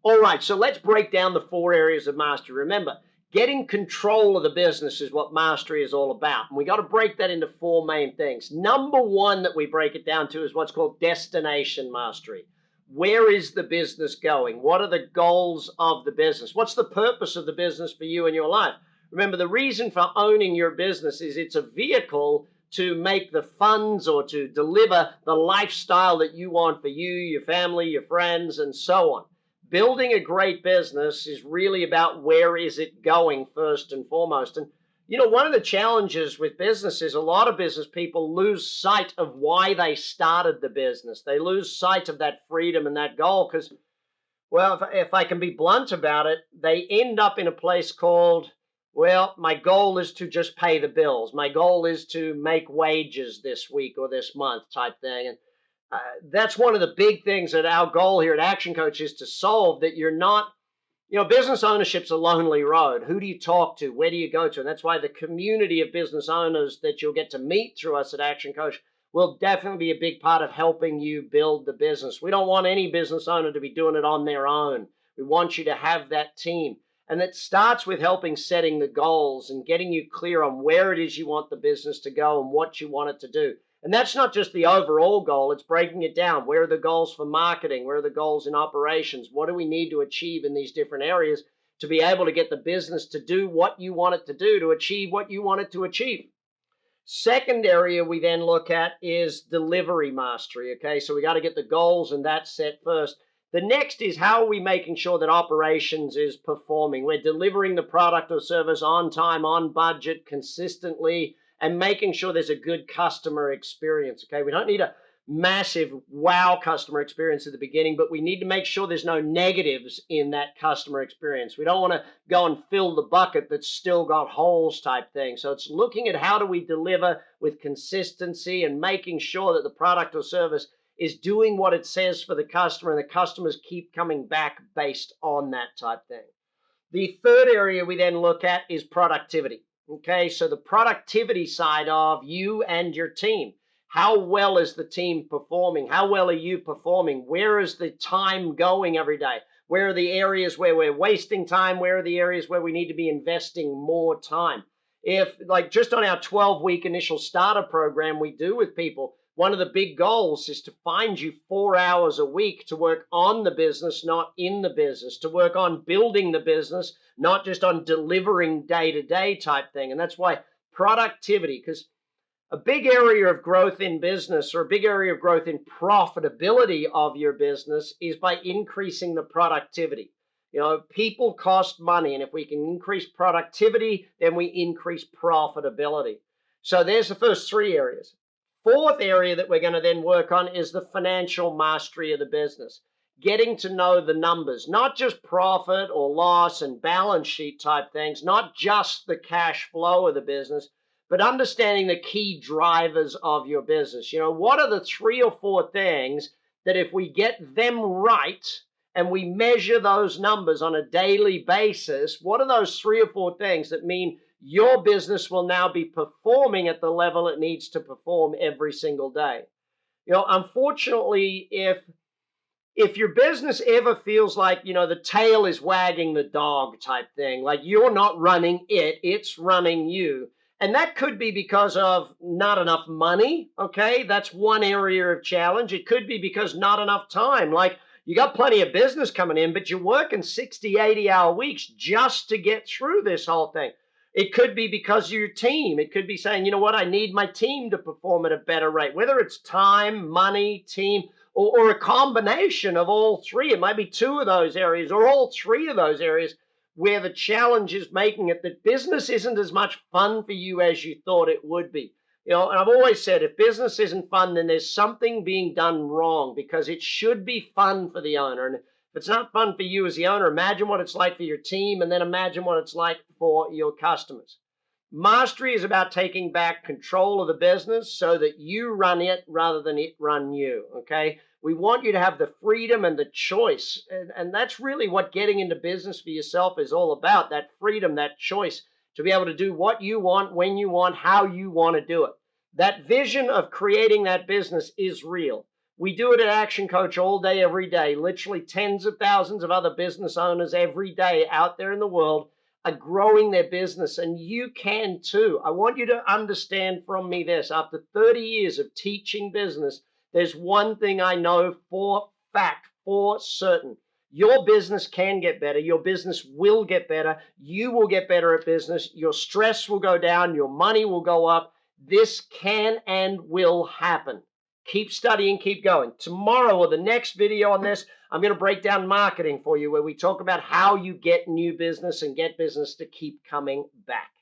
All right, so let's break down the 4 areas of mastery. Remember, getting control of the business is what mastery is all about. And we got to break that into 4 main things. Number 1 that we break it down to is what's called destination mastery. Where is the business going? What are the goals of the business? What's the purpose of the business for you in your life? Remember, the reason for owning your business is it's a vehicle to make the funds or to deliver the lifestyle that you want for you, your family, your friends, and so on. Building a great business is really about where is it going first and foremost. And, you know, one of the challenges with business is a lot of business people lose sight of why they started the business. They lose sight of that freedom and that goal because, well, if I can be blunt about it, they end up in a place called, well, my goal is to just pay the bills. My goal is to make wages this week or this month type thing. And that's one of the big things that our goal here at Action Coach is to solve, that you're not, you know, business ownership's a lonely road. Who do you talk to? Where do you go to? And that's why the community of business owners that you'll get to meet through us at Action Coach will definitely be a big part of helping you build the business. We don't want any business owner to be doing it on their own. We want you to have that team. And it starts with helping setting the goals and getting you clear on where it is you want the business to go and what you want it to do. And that's not just the overall goal, it's breaking it down. Where are the goals for marketing? Where are the goals in operations? What do we need to achieve in these different areas to be able to get the business to do what you want it to do, to achieve what you want it to achieve? Second area we then look at is delivery mastery, okay? So we got to get the goals and that set first. The next is how are we making sure that operations is performing? We're delivering the product or service on time, on budget, consistently, and making sure there's a good customer experience, okay? We don't need a massive wow customer experience at the beginning, but we need to make sure there's no negatives in that customer experience. We don't want to go and fill the bucket that's still got holes type thing. So it's looking at how do we deliver with consistency and making sure that the product or service is doing what it says for the customer and the customers keep coming back based on that type thing. The third area we then look at is productivity. Okay, so the productivity side of you and your team. How well is the team performing? How well are you performing? Where is the time going every day? Where are the areas where we're wasting time? Where are the areas where we need to be investing more time? If, like, just on our 12-week initial starter program we do with people, one of the big goals is to find you 4 hours a week to work on the business, not in the business, to work on building the business, not just on delivering day-to-day type thing. And that's why productivity, because a big area of growth in business or a big area of growth in profitability of your business is by increasing the productivity. You know, people cost money, and if we can increase productivity, then we increase profitability. So there's the first 3 areas. Fourth area that we're going to then work on is the financial mastery of the business. Getting to know the numbers, not just profit or loss and balance sheet type things, not just the cash flow of the business, but understanding the key drivers of your business. You know, what are the 3 or 4 things that if we get them right and we measure those numbers on a daily basis, what are those 3 or 4 things that mean your business will now be performing at the level it needs to perform every single day? You know, unfortunately, if your business ever feels like, you know, the tail is wagging the dog type thing, like you're not running it, it's running you. And that could be because of not enough money, okay? That's one area of challenge. It could be because not enough time. Like, you got plenty of business coming in, but you're working 60, 80-hour weeks just to get through this whole thing. It could be because of your team. It could be saying, you know what, I need my team to perform at a better rate, whether it's time, money, team, or a combination of all 3. It might be 2 of those areas or all 3 of those areas where the challenge is making it that business isn't as much fun for you as you thought it would be. You know, and I've always said if business isn't fun, then there's something being done wrong, because it should be fun for the owner. And if it's not fun for you as the owner, imagine what it's like for your team, and then imagine what it's like for your customers. Mastery is about taking back control of the business so that you run it rather than it run you, okay? We want you to have the freedom and the choice, and that's really what getting into business for yourself is all about, that freedom, that choice to be able to do what you want, when you want, how you want to do it. That vision of creating that business is real. We do it at Action Coach all day, every day. Literally tens of thousands of other business owners every day out there in the world are growing their business, and you can too. I want you to understand from me this. After 30 years of teaching business, there's one thing I know for fact, for certain. Your business can get better. Your business will get better. You will get better at business. Your stress will go down. Your money will go up. This can and will happen. Keep studying, keep going. Tomorrow or the next video on this, I'm going to break down marketing for you, where we talk about how you get new business and get business to keep coming back.